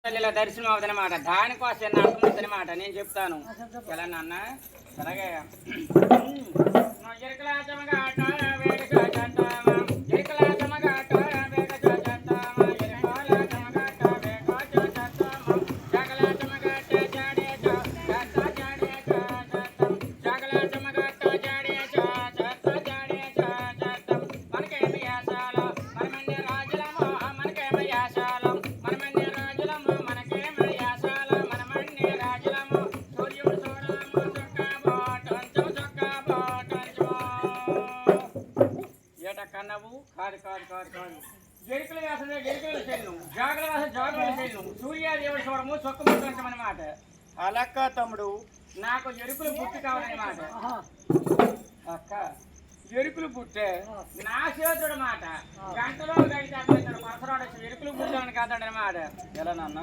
దర్శనం అవుతుందన్నమాట. దానికోసం అర్థమవుతుందన్నమాట. నేను చెప్తాను ఎలా నాన్న. అలాగే కన్నవు కాదు కాదు కాదు కాదు జరుకుల వేసే జరుకుల చెల్లు జాగల వేసే జాగల చెల్లు సూర్యాదేవుడు చూడము చొక్కముంటామన్నమాట. అలక్క తమ్ముడు నాకు ఎరుకులు బుట్టి కావాలన్నమాట. అక్క ఎరుకులు బుట్టే నా చేతుడు మాట గంటలో గడితే పరసరాడు ఎరుకులు బుట్టాలని కాదన్నమాట. ఎలా నాన్న